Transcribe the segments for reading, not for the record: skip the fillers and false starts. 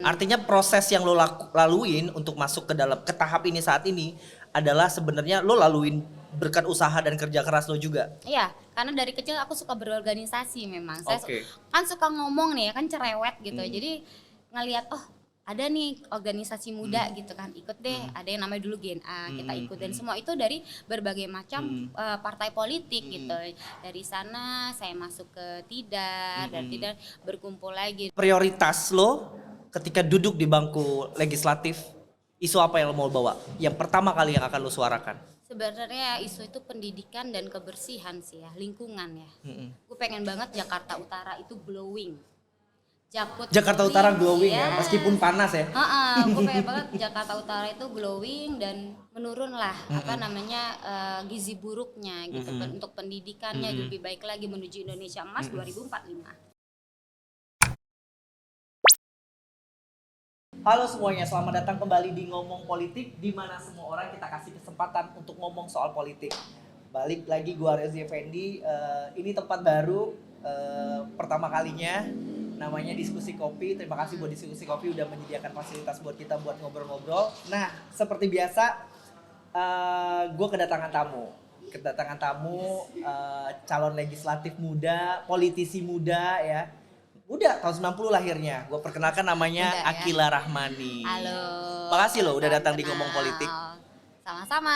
Artinya proses yang lo laluin untuk masuk ke tahap ini saat ini adalah sebenarnya lo laluin berkat usaha dan kerja keras lo juga. Iya, karena dari kecil aku suka berorganisasi memang. Saya Oke. kan suka ngomong nih, kan cerewet gitu. Jadi ngelihat ada nih organisasi muda gitu kan, ikut deh. Ada yang namanya dulu GNA, kita ikut dan semua itu dari berbagai macam partai politik gitu. Dari sana saya masuk ke Tidar, dari Tidar berkumpul lagi. Prioritas lo ketika duduk di bangku legislatif, isu apa yang lo mau bawa? Yang pertama kali yang akan lo suarakan? Sebenarnya isu itu pendidikan dan kebersihan sih ya, lingkungan ya. Gue pengen banget Jakarta Utara itu glowing. Jakarta Utara glowing ya, meskipun panas ya. Gue pengen banget Jakarta Utara itu glowing dan menurun lah gizi buruknya gitu untuk pendidikannya lebih baik lagi menuju Indonesia Emas 2045. Halo semuanya, selamat datang kembali di Ngomong Politik, di mana semua orang kita kasih kesempatan untuk ngomong soal politik. Balik lagi gua Rezi Effendi, ini tempat baru pertama kalinya, namanya Diskusi Kopi. Terima kasih buat Diskusi Kopi udah menyediakan fasilitas buat kita buat ngobrol-ngobrol. Nah, seperti biasa, gue kedatangan tamu, calon legislatif muda, politisi muda ya. Udah tahun 90 lahirnya. Gue perkenalkan namanya Muda, ya. Akila Rahmani. Halo. Makasih loh udah datang di Ngomong Politik. Sama-sama.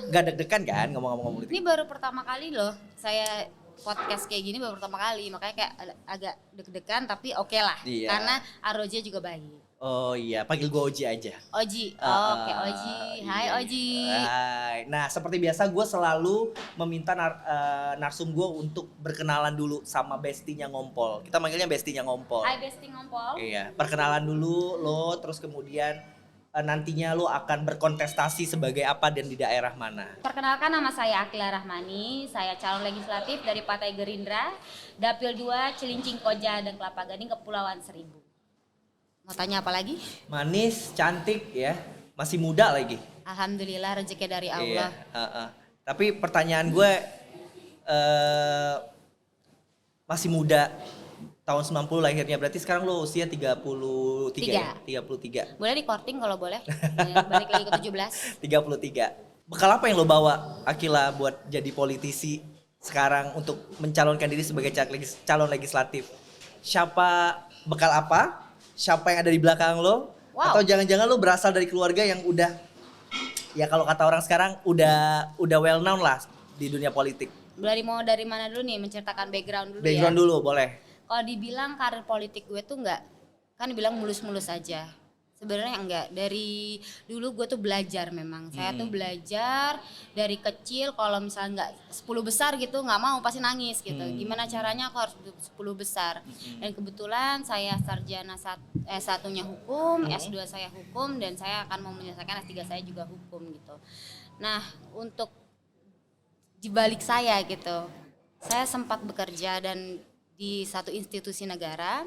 Gak deg-degan kan ngomong-ngomong politik? Ini baru pertama kali loh saya podcast kayak gini, baru pertama kali, makanya kayak agak deg-degan tapi oke lah. Iya. Karena Aroja juga baik. Oh iya, panggil gue Oji aja. Oji, oke Oji. Hai Iya. Oji. Hai. Nah seperti biasa gue selalu meminta narsum gue untuk berkenalan dulu sama bestinya Ngompol. Kita manggilnya bestinya Ngompol. Hai Besti Ngompol. Iya, perkenalan dulu lo, terus kemudian nantinya lo akan berkontestasi sebagai apa dan di daerah mana. Perkenalkan, nama saya Akila Rahmani, saya calon legislatif dari Partai Gerindra, Dapil 2 Cilincing Koja dan Kelapa Gading, Kepulauan Seribu. Mau tanya apa lagi? Manis, cantik ya, masih muda lagi. Alhamdulillah rezeki dari Allah. Iya, tapi pertanyaan gue masih muda, tahun 90 lahirnya, berarti sekarang lo usia 33 ya? 33. Boleh di korting kalau boleh. Balik lagi ke 17. 33. Bekal apa yang lo bawa Akila buat jadi politisi sekarang untuk mencalonkan diri sebagai calon legislatif? Bekal apa? Siapa yang ada di belakang lo? Wow. Atau jangan-jangan lo berasal dari keluarga yang udah, ya kalau kata orang sekarang udah well known lah di dunia politik. Mau dari mana dulu nih, menceritakan background dulu Background ya? dulu boleh. Kalau dibilang karir politik gue tuh enggak, kan dibilang mulus-mulus aja. Sebenarnya enggak. Dari dulu gue tuh belajar memang. Saya tuh belajar dari kecil, kalau misalnya enggak 10 besar gitu enggak mau, pasti nangis gitu. Gimana caranya aku harus 10 besar. Dan kebetulan saya sarjana S1-nya hukum, S2 saya hukum, dan saya akan mau menyelesaikan S3 saya juga hukum gitu. Nah, untuk di balik saya gitu, saya sempat bekerja dan di satu institusi negara,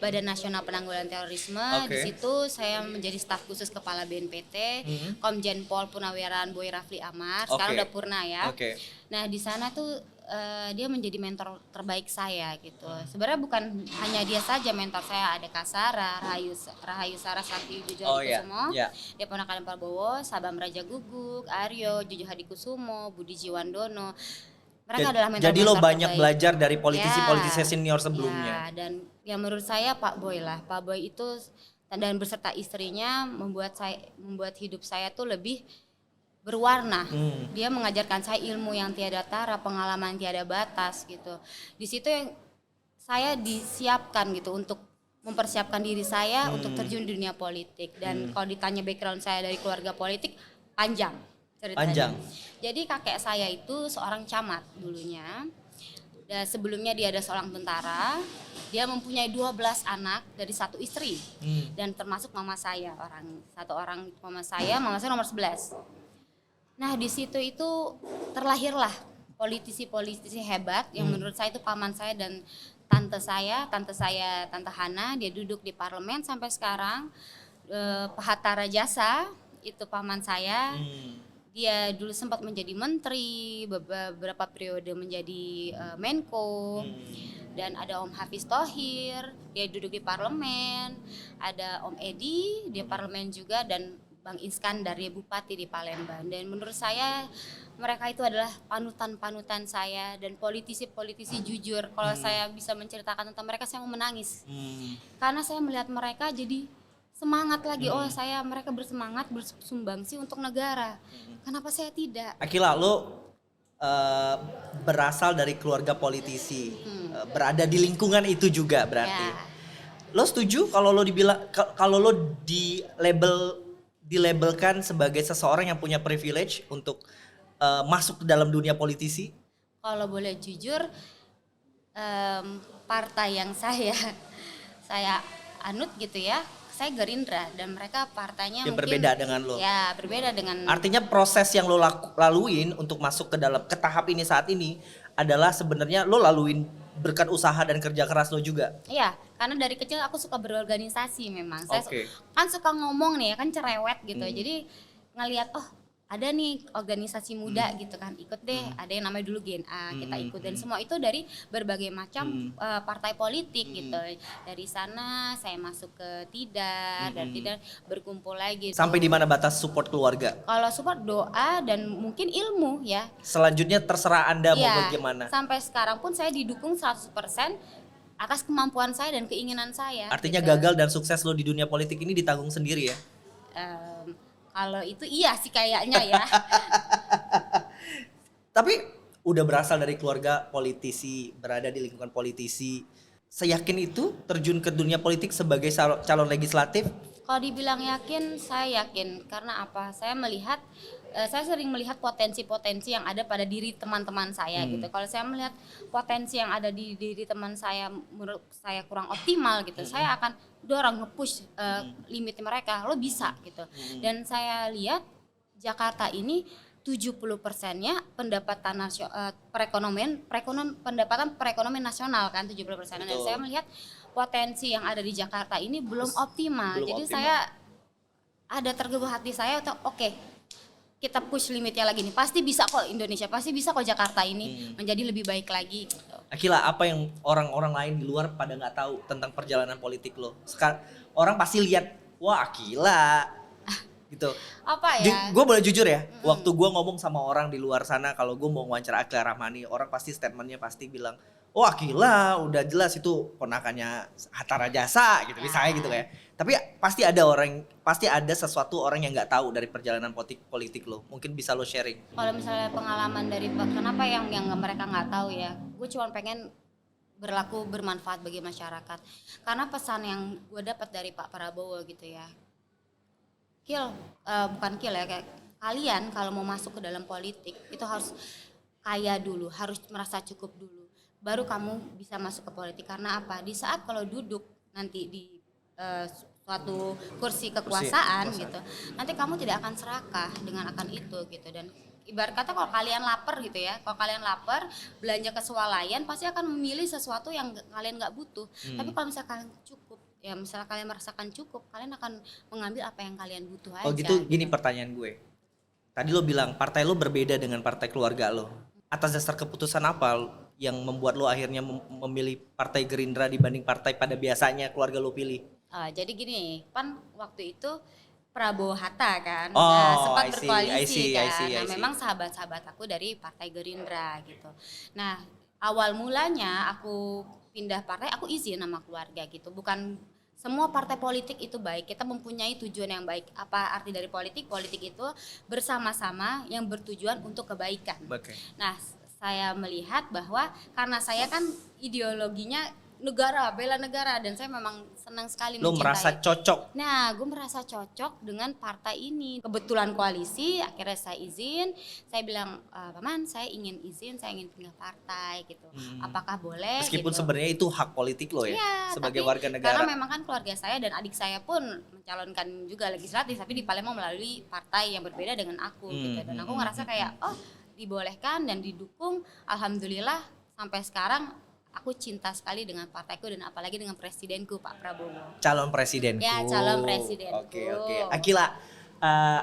Badan Nasional Penanggulangan Terorisme. Di situ saya menjadi staf khusus kepala BNPT, Komjen Pol Purnawirawan Boy Rafli Amar. Sekarang udah purna ya. Nah di sana tuh dia menjadi mentor terbaik saya gitu. Sebenarnya bukan hanya dia saja mentor saya, ada Kasara, Rahayu Saraswati Djudjodikusumo, dia ponakan Prabowo, Sabam Raja Guguk, Aryo, Jojo Hadikusumo, Budi Jiwandono. Mereka adalah mentor-mentor jadi lo banyak terbaik. belajar dari politisi-politisi senior sebelumnya. Ya, dan yang menurut saya Pak Boy itu dan beserta istrinya membuat hidup saya tuh lebih berwarna. Dia mengajarkan saya ilmu yang tiada tara, pengalaman tiada batas gitu. Di situ yang saya disiapkan gitu untuk mempersiapkan diri saya untuk terjun di dunia politik. Dan kalau ditanya background saya dari keluarga politik, panjang ceritanya. Panjang. Jadi kakek saya itu seorang camat dulunya. Dan sebelumnya dia ada seorang tentara. Dia mempunyai 12 anak dari satu istri. Dan termasuk mama saya, mama saya nomor 11. Nah, di situ itu terlahirlah politisi-politisi hebat yang menurut saya itu paman saya dan tante Hana, dia duduk di parlemen sampai sekarang. Pak Hatta Rajasa itu paman saya. Dia dulu sempat menjadi menteri, beberapa periode menjadi Menko. Dan ada Om Hafiz Thohir, dia duduk di parlemen, ada Om Edi di parlemen juga, dan Bang Iskandar, dia bupati di Palembang. Dan menurut saya mereka itu adalah panutan-panutan saya dan politisi-politisi jujur. Kalau saya bisa menceritakan tentang mereka, saya mau menangis. Karena saya melihat mereka jadi semangat lagi. Oh, mereka bersemangat bersumbangsi untuk negara. Kenapa saya tidak? Akila, lo berasal dari keluarga politisi, berada di lingkungan itu juga berarti. Ya. Lo setuju kalau lo kalau lo dilabelkan sebagai seseorang yang punya privilege untuk masuk ke dalam dunia politisi? Kalau boleh jujur, partai yang saya anut gitu ya, saya Gerindra, dan mereka partainya Yang mungkin berbeda dengan lo. Ya, berbeda dengan. Artinya proses yang lo laluin untuk masuk ke tahap ini saat ini adalah sebenarnya lo laluin berkat usaha dan kerja keras lo juga. Iya, karena dari kecil aku suka berorganisasi memang. Saya Oke. kan suka ngomong nih, kan cerewet gitu. Jadi ngelihat ada nih organisasi muda gitu kan, ikut deh. Ada yang namanya dulu GNA, kita ikut, dan semua itu dari berbagai macam partai politik gitu. Dari sana saya masuk ke Tidar, dan Tidar berkumpul lagi. Sampai di mana batas support keluarga? Kalau support doa dan mungkin ilmu ya. Selanjutnya terserah Anda mau Iya, bagaimana. sampai sekarang pun saya didukung 100% atas kemampuan saya dan keinginan saya. Artinya gitu. gagal dan sukses lo di dunia politik ini ditanggung sendiri ya? Kalau itu iya sih kayaknya ya. Tapi udah berasal dari keluarga politisi, berada di lingkungan politisi. Seyakin itu terjun ke dunia politik sebagai calon legislatif? Kalau dibilang yakin, saya yakin. Karena apa? Saya sering melihat potensi-potensi yang ada pada diri teman-teman saya gitu. Kalau saya melihat potensi yang ada di diri teman saya, menurut saya kurang optimal gitu, saya akan dorong nge-push limit mereka. Lo bisa gitu. Dan saya lihat Jakarta ini 70%-nya pendapatan pendapatan perekonomian nasional kan 70%. Dan saya melihat potensi yang ada di Jakarta ini belum optimal. Jadi saya ada tergebu hati saya untuk oke, kita push limitnya lagi nih. Pasti bisa kok Indonesia, pasti bisa kok Jakarta ini menjadi lebih baik lagi gitu. Akila, apa yang orang-orang lain di luar pada nggak tahu tentang perjalanan politik lo? Orang pasti lihat, wah Akila gitu. Apa ya? Gue boleh jujur ya, waktu gue ngomong sama orang di luar sana, kalau gue mau wawancara Akila Rahmani, orang pasti statementnya pasti bilang, oh Akila udah jelas itu ponakannya Hatta Rajasa gitu, misalnya gitu kayak. Tapi pasti ada sesuatu orang yang nggak tahu dari perjalanan politik lo. Mungkin bisa lo sharing. Kalau misalnya pengalaman dari kenapa yang mereka nggak tahu ya, gue cuma pengen bermanfaat bagi masyarakat. Karena pesan yang gue dapat dari Pak Prabowo gitu ya, bukan kayak kalian kalau mau masuk ke dalam politik itu harus kaya dulu, harus merasa cukup dulu, baru kamu bisa masuk ke politik. Karena apa? Di saat kalau duduk nanti di suatu kursi kekuasaan gitu, nanti kamu tidak akan serakah dengan akan itu gitu. Dan ibarat kata kalau kalian lapar gitu ya, kalau kalian lapar belanja ke swalayan pasti akan memilih sesuatu yang kalian nggak butuh. Tapi kalau misalnya kalian cukup ya, misalnya kalian merasakan cukup, kalian akan mengambil apa yang kalian butuh aja. Oh gitu. Gini pertanyaan gue, tadi lo bilang partai lo berbeda dengan partai keluarga lo. Atas dasar keputusan apa yang membuat lo akhirnya memilih partai Gerindra dibanding partai pada biasanya keluarga lo pilih? Jadi gini, kan waktu itu Prabowo Hatta kan, I sempat see, berkoalisi I kan. see. Memang sahabat-sahabat aku dari partai Gerindra gitu. Nah, awal mulanya aku pindah partai, aku izin sama keluarga gitu. Bukan semua partai politik itu baik, kita mempunyai tujuan yang baik. Apa arti dari politik? Politik itu bersama-sama yang bertujuan untuk kebaikan. Okay. Nah, saya melihat bahwa karena saya kan ideologinya bela negara, dan saya memang senang sekali mencintai. Lo merasa cocok? Nah, gue merasa cocok dengan partai ini. Kebetulan koalisi, akhirnya saya izin. Saya bilang, Paman, saya ingin pindah partai gitu. Apakah boleh? Meskipun gitu. Sebenarnya itu hak politik lo ya, sebagai warga negara. Karena memang kan keluarga saya dan adik saya pun mencalonkan juga legislatif, tapi di Palembang melalui partai yang berbeda dengan aku gitu. Dan aku ngerasa kayak, dibolehkan dan didukung. Alhamdulillah sampai sekarang aku cinta sekali dengan partaiku dan apalagi dengan presidenku Pak Prabowo. Calon presidenku. Ya, calon presidenku. Oke. Akila,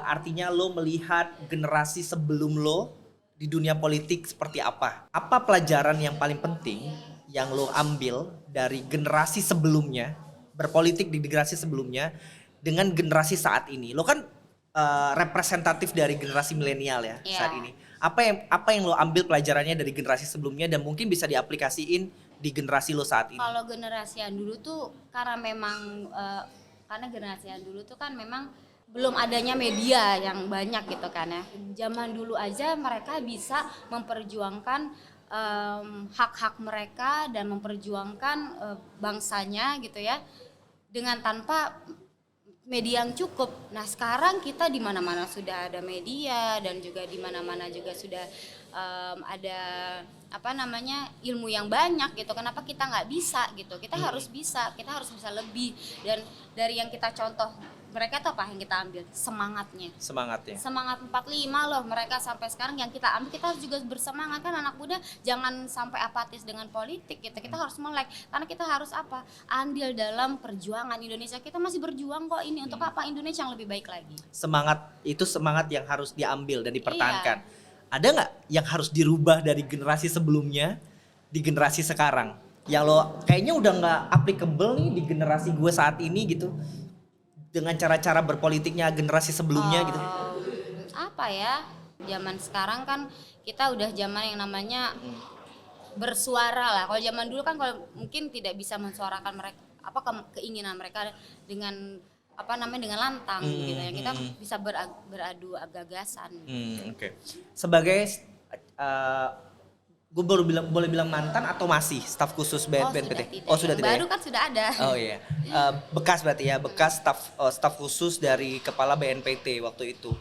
artinya lo melihat generasi sebelum lo di dunia politik seperti apa? Apa pelajaran yang paling penting yang lo ambil dari generasi sebelumnya, berpolitik di generasi sebelumnya dengan generasi saat ini? Lo kan representatif dari generasi milenial ya Iya. saat ini. Apa yang lo ambil pelajarannya dari generasi sebelumnya dan mungkin bisa diaplikasiin di generasi lo saat ini? Kalau generasi yang dulu tuh karena memang karena generasi yang dulu tuh kan memang belum adanya media yang banyak gitu kan ya. Zaman dulu aja mereka bisa memperjuangkan hak-hak mereka dan memperjuangkan bangsanya gitu ya dengan tanpa media yang cukup. Nah sekarang kita di mana-mana sudah ada media dan juga di mana-mana juga sudah ada apa namanya ilmu yang banyak gitu. Kenapa kita nggak bisa gitu? Kita harus bisa lebih. Dan dari yang kita contoh mereka tuh apa yang kita ambil? Semangatnya. Semangat 45 loh mereka sampai sekarang yang kita ambil, kita harus juga bersemangat kan anak muda, jangan sampai apatis dengan politik gitu. Kita harus melek karena kita harus apa? Andil dalam perjuangan Indonesia. Kita masih berjuang kok ini untuk apa? Indonesia yang lebih baik lagi. Semangat yang harus diambil dan dipertahankan. Iya. Ada nggak yang harus dirubah dari generasi sebelumnya di generasi sekarang? Yang lo kayaknya udah nggak applicable nih di generasi gue saat ini gitu. Dengan cara-cara berpolitiknya generasi sebelumnya gitu. Apa ya? Zaman sekarang kan kita udah zaman yang namanya bersuara lah. Kalau zaman dulu kan kalau mungkin tidak bisa mensuarakan mereka apa keinginan mereka dengan apa namanya dengan lantang gitu ya. Kita bisa beradu gagasan. Oke. Sebagai gue boleh bilang mantan atau masih staf khusus BNPT? Sudah tidak. Baru kan sudah ada. Oh iya. Bekas berarti ya, bekas staf khusus dari kepala BNPT waktu itu.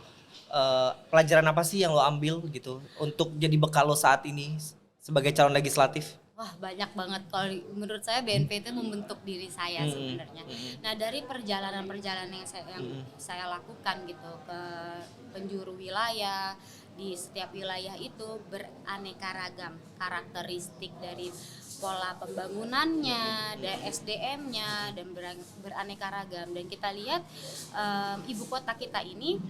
Pelajaran apa sih yang lo ambil gitu untuk jadi bekal lo saat ini sebagai calon legislatif? Wah banyak banget. Kalau menurut saya BNPT membentuk diri saya sebenarnya. Nah dari perjalanan yang saya lakukan gitu ke penjuru wilayah, di setiap wilayah itu beraneka ragam karakteristik dari pola pembangunannya, dari SDM-nya dan beraneka ragam. Dan kita lihat ibu kota kita ini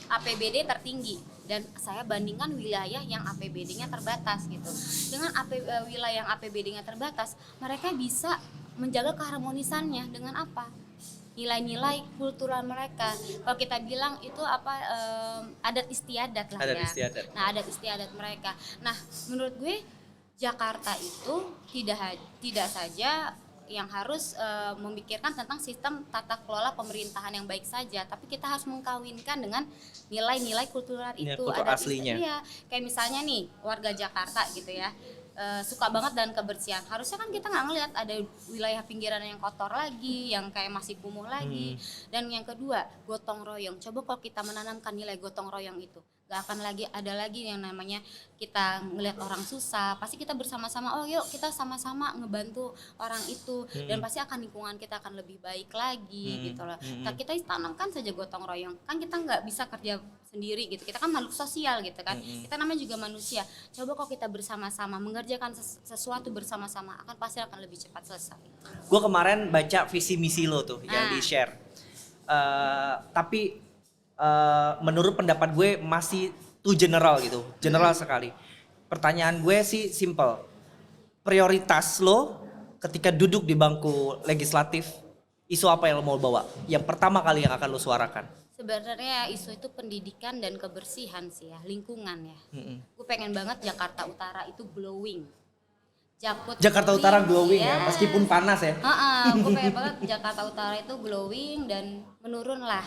APBD tertinggi dan saya bandingkan wilayah yang APBD-nya terbatas gitu. Dengan wilayah yang APBD-nya terbatas, mereka bisa menjaga keharmonisannya dengan apa? Nilai-nilai kultural mereka. Kalau kita bilang itu apa adat istiadat lah adat ya. Istiadat. Nah, adat istiadat mereka. Nah, menurut gue Jakarta itu tidak saja yang harus memikirkan tentang sistem tata kelola pemerintahan yang baik saja, tapi kita harus mengkawinkan dengan nilai-nilai kultural itu. Kultur ada aslinya. Iya, kayak misalnya nih warga Jakarta gitu ya. Suka banget dengan kebersihan. Harusnya kan kita nggak ngelihat ada wilayah pinggiran yang kotor lagi, yang kayak masih kumuh lagi. Dan yang kedua, gotong royong. Coba kalau kita menanamkan nilai gotong royong itu, gak akan lagi ada lagi yang namanya kita ngelihat orang susah. Pasti kita bersama-sama, oh yuk kita sama-sama ngebantu orang itu, dan pasti akan lingkungan kita akan lebih baik lagi gitu loh. Nah, kita tanamkan saja gotong royong. Kan kita nggak bisa kerja sendiri gitu. Kita kan makhluk sosial gitu kan. Kita namanya juga manusia. Coba kalau kita bersama-sama mengerjakan sesuatu bersama-sama, pasti akan lebih cepat selesai. Gue kemarin baca visi misi lo tuh yang di-share. Tapi menurut pendapat gue masih too general gitu, general sekali. Pertanyaan gue sih simple. Prioritas lo ketika duduk di bangku legislatif, isu apa yang lo mau bawa? Yang pertama kali yang akan lo suarakan? Sebenarnya isu itu pendidikan dan kebersihan sih ya, lingkungan ya. Gue pengen banget Jakarta Utara itu glowing. Jakarta Utara glowing ya, meskipun panas ya. Gue pengen banget Jakarta Utara itu glowing dan menurun lah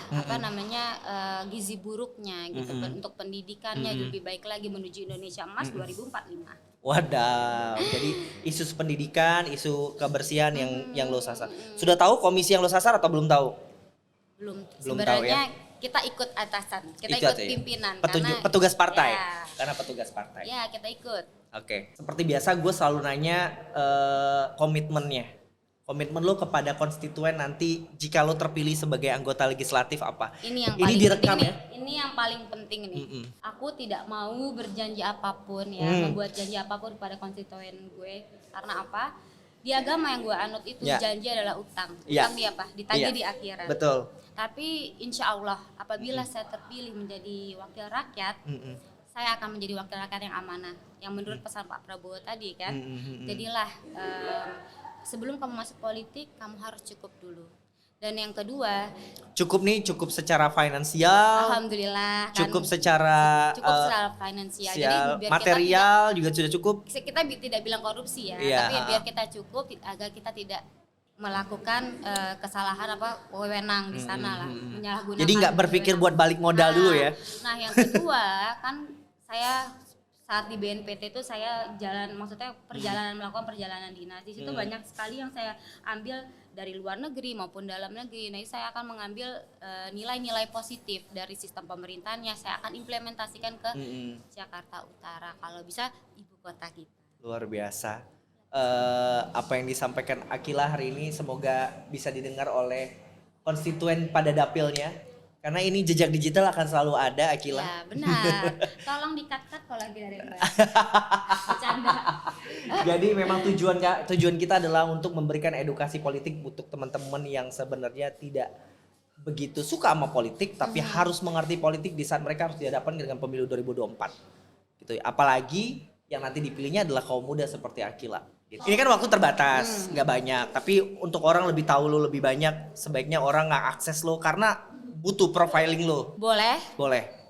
gizi buruknya gitu untuk pendidikannya lebih baik lagi menuju Indonesia Emas 2045. Wadaw, jadi isu pendidikan, isu kebersihan yang lo sasar. Sudah tahu komisi yang lo sasar atau belum tahu? Belum Tahu ya. Kita ikut atasan, kita ikut pimpinan, petugas partai. Ya. Karena petugas partai. Ya, kita ikut. Oke. Seperti biasa gue selalu nanya komitmennya. Komitmen lo kepada konstituen nanti jika lo terpilih sebagai anggota legislatif apa? Ini direkam ya? Ini yang paling penting nih. Aku tidak mau berjanji apapun ya, membuat janji apapun pada konstituen gue. Karena apa? Di agama yang gue anut itu janji adalah utang. Utang di apa? Ditagih di akhirat. Betul. Tapi insya Allah apabila saya terpilih menjadi wakil rakyat, saya akan menjadi wakil rakyat yang amanah. Yang menurut pesan Pak Prabowo tadi kan. Jadilah sebelum kamu masuk politik, kamu harus cukup dulu. Dan yang kedua, cukup secara finansial, alhamdulillah kan, cukup secara finansial. Jadi biar material juga sudah cukup. Kita tidak bilang korupsi ya, Iya, tapi biar kita cukup agar kita tidak melakukan kesalahan wewenang di sana lah, menyalahgunakan. Jadi nggak berpikir buat balik modal dulu ya. Nah yang kedua kan saya saat di BNPT itu saya melakukan perjalanan dinas. Di situ banyak sekali yang saya ambil dari luar negeri maupun dalam negeri. Nah, saya akan mengambil nilai-nilai positif dari sistem pemerintahannya. Saya akan implementasikan ke Jakarta Utara, kalau bisa ibu kota kita. Luar biasa. Apa yang disampaikan Akila hari ini semoga bisa didengar oleh konstituen pada dapilnya. Karena ini jejak digital akan selalu ada, Akila. Ya benar. Tolong di-cut kalau lagi dari Mbak. Bercanda. Jadi memang tujuan kita adalah untuk memberikan edukasi politik untuk teman-teman yang sebenarnya tidak begitu suka sama politik, tapi harus mengerti politik di saat mereka harus dihadapkan dengan pemilu 2024. Gitu. Apalagi yang nanti dipilihnya adalah kaum muda seperti Akila. Gitu. Ini kan waktu terbatas, nggak banyak. Tapi untuk orang lebih tahu lo lebih banyak, sebaiknya orang nggak akses lo karena butuh profiling lo. Boleh.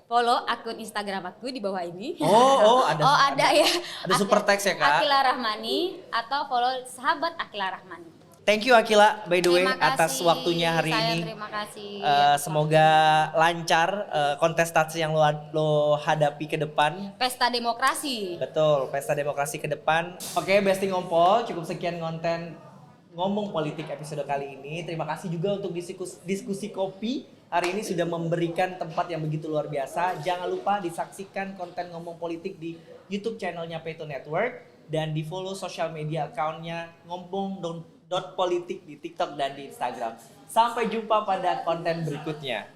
Follow akun Instagram aku di bawah ini. Ada ya. Ada super text ya Kak. Akila Rahmani atau follow sahabat Akila Rahmani. Thank you Akila by the way atas waktunya hari ini. Terima kasih. Semoga lancar kontestasi yang lo hadapi ke depan. Pesta demokrasi. Betul, pesta demokrasi ke depan. Oke, Besti Ngompol, cukup sekian konten ngomong politik episode kali ini. Terima kasih juga untuk diskusi kopi. Hari ini sudah memberikan tempat yang begitu luar biasa. Jangan lupa disaksikan konten ngomong politik di YouTube channelnya Peto Network dan di follow sosial media accountnya ngomong.politik di TikTok dan di Instagram. Sampai jumpa pada konten berikutnya.